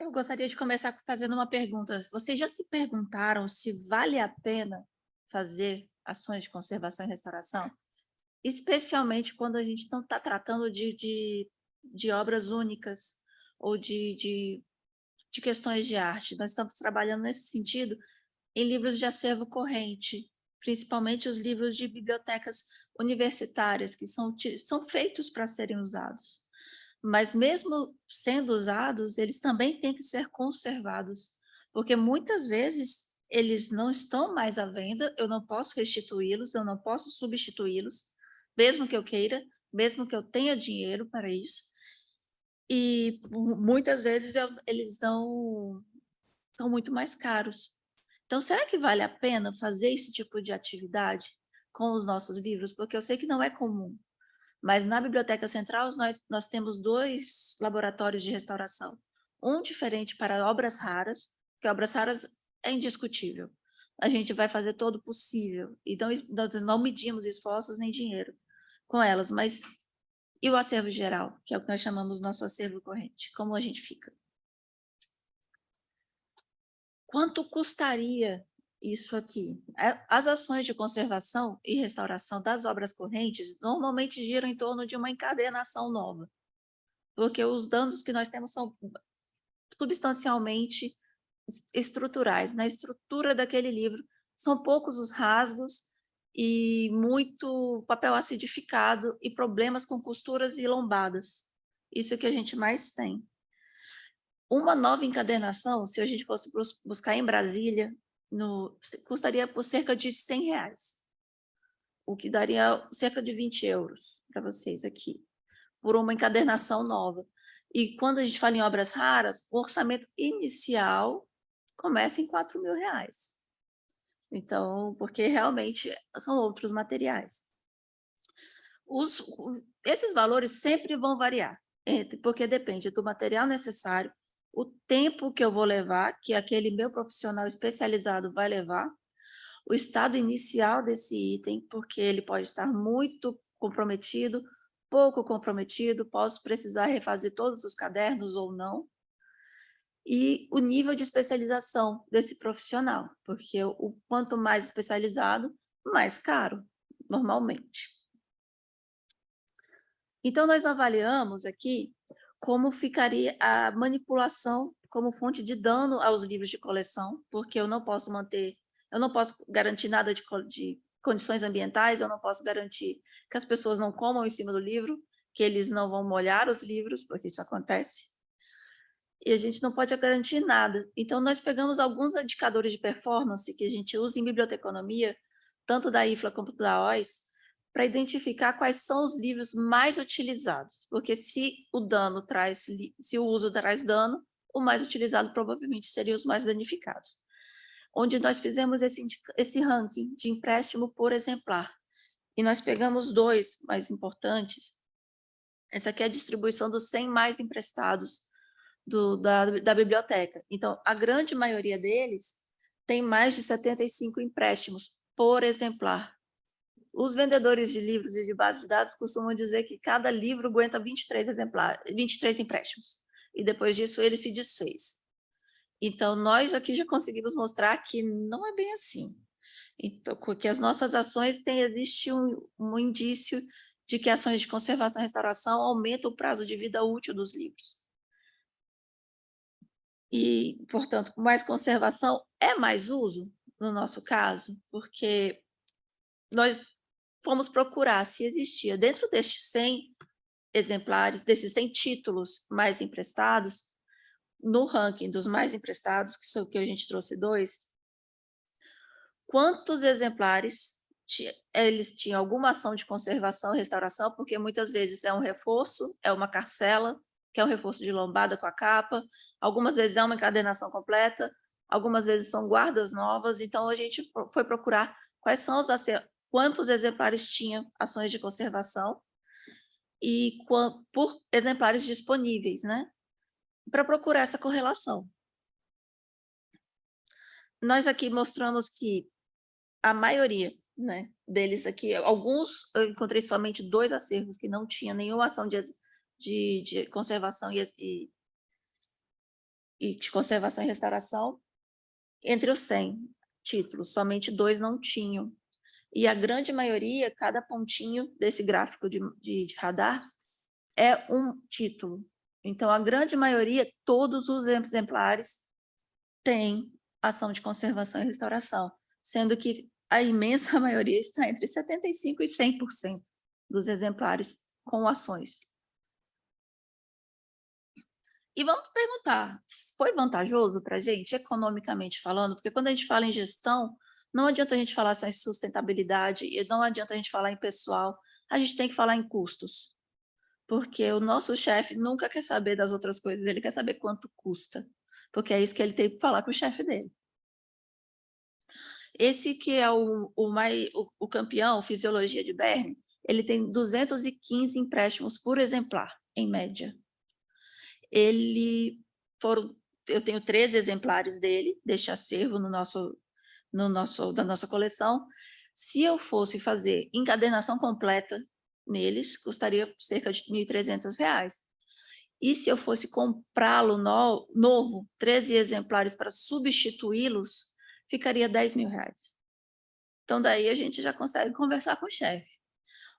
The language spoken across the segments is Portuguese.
Eu gostaria de começar fazendo uma pergunta. Vocês já se perguntaram se vale a pena fazer ações de conservação e restauração? Especialmente quando a gente não está tratando de obras únicas ou de questões de arte. Nós estamos trabalhando nesse sentido em livros de acervo corrente, principalmente os livros de bibliotecas universitárias, que são feitos para serem usados. Mas mesmo sendo usados, eles também têm que ser conservados, porque muitas vezes eles não estão mais à venda, eu não posso restituí-los, eu não posso substituí-los, mesmo que eu queira, mesmo que eu tenha dinheiro para isso, e muitas vezes eles não são muito mais caros. Então, será que vale a pena fazer esse tipo de atividade com os nossos livros? Porque eu sei que não é comum. Mas na Biblioteca Central nós temos 2 laboratórios de restauração, um diferente para obras raras, que obras raras é indiscutível. A gente vai fazer todo o possível, então nós não medimos esforços nem dinheiro com elas, mas e o acervo geral, que é o que nós chamamos nosso acervo corrente, como a gente fica? Quanto custaria isso aqui? As ações de conservação e restauração das obras correntes normalmente giram em torno de uma encadernação nova, porque os danos que nós temos são substancialmente estruturais. Na estrutura daquele livro, são poucos os rasgos e muito papel acidificado e problemas com costuras e lombadas. Isso é que a gente mais tem. Uma nova encadernação, se a gente fosse buscar em Brasília, custaria por cerca de R$ 100, o que daria cerca de 20 € para vocês aqui, por uma encadernação nova. E quando a gente fala em obras raras, o orçamento inicial começa em R$ 4.000. Então, porque realmente são outros materiais. Esses valores sempre vão variar, porque depende do material necessário, o tempo que eu vou levar, que aquele meu profissional especializado vai levar, o estado inicial desse item, porque ele pode estar muito comprometido, pouco comprometido, posso precisar refazer todos os cadernos ou não, e o nível de especialização desse profissional, porque o quanto mais especializado, mais caro, normalmente. Então, nós avaliamos aqui como ficaria a manipulação como fonte de dano aos livros de coleção, porque eu não posso garantir nada de condições ambientais, eu não posso garantir que as pessoas não comam em cima do livro, que eles não vão molhar os livros, porque isso acontece. E a gente não pode garantir nada. Então, nós pegamos alguns indicadores de performance que a gente usa em biblioteconomia, tanto da IFLA como da OIS, para identificar quais são os livros mais utilizados, porque se o uso traz dano, o mais utilizado provavelmente seria os mais danificados. Onde nós fizemos esse ranking de empréstimo por exemplar. E nós pegamos 2 mais importantes. Essa aqui é a distribuição dos 100 mais emprestados da biblioteca. Então, a grande maioria deles tem mais de 75 empréstimos por exemplar. Os vendedores de livros e de bases de dados costumam dizer que cada livro aguenta 23 empréstimos, e depois disso ele se desfez. Então, nós aqui já conseguimos mostrar que não é bem assim. Então, que as nossas ações existe um indício de que ações de conservação e restauração aumentam o prazo de vida útil dos livros. E, portanto, mais conservação é mais uso, no nosso caso, porque nós fomos procurar se existia dentro destes 100 exemplares, desses 100 títulos mais emprestados, no ranking dos mais emprestados, que a gente trouxe 2, quantos exemplares eles tinham alguma ação de conservação e restauração, porque muitas vezes é um reforço, é uma carcela, que é um reforço de lombada com a capa, algumas vezes é uma encadernação completa, algumas vezes são guardas novas, então a gente foi procurar quantos exemplares tinham ações de conservação e por exemplares disponíveis, né? Para procurar essa correlação. Nós aqui mostramos que a maioria, né, deles aqui, alguns eu encontrei somente 2 acervos que não tinha nenhuma ação de conservação e e de conservação e restauração, entre os 100 títulos, somente 2 não tinham. E a grande maioria, cada pontinho desse gráfico de radar é um título. Então, a grande maioria, todos os exemplares têm ação de conservação e restauração, sendo que a imensa maioria está entre 75% e 100% dos exemplares com ações. E vamos perguntar, foi vantajoso para a gente, economicamente falando? Porque quando a gente fala em gestão, não adianta a gente falar só em sustentabilidade e não adianta a gente falar em pessoal, a gente tem que falar em custos. Porque o nosso chefe nunca quer saber das outras coisas, ele quer saber quanto custa, porque é isso que ele tem que falar com o chefe dele. Esse que é o campeão, Fisiologia de Berne, ele tem 215 empréstimos por exemplar, em média. Eu tenho 13 exemplares dele, deste acervo da nossa coleção. Se eu fosse fazer encadernação completa neles, custaria cerca de R$ 1.300. E se eu fosse comprá-lo novo, 13 exemplares para substituí-los, ficaria R$ 10.000. Então, daí a gente já consegue conversar com o chefe.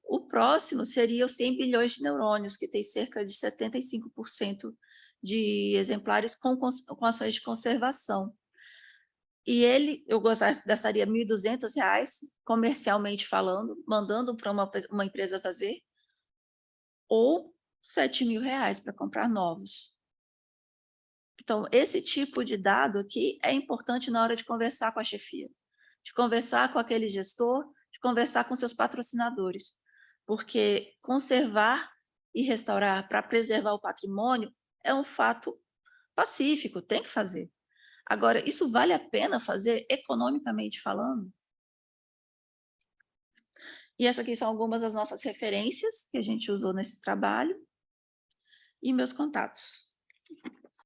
O próximo seria os 100 bilhões de neurônios, que tem cerca de 75% de exemplares com ações de conservação. E eu gastaria R$ 1.200, comercialmente falando, mandando para uma empresa fazer, ou R$ 7.000 para comprar novos. Então, esse tipo de dado aqui é importante na hora de conversar com a chefia, de conversar com aquele gestor, de conversar com seus patrocinadores, porque conservar e restaurar para preservar o patrimônio é um fato pacífico, tem que fazer. Agora, isso vale a pena fazer economicamente falando? E essas aqui são algumas das nossas referências que a gente usou nesse trabalho e meus contatos.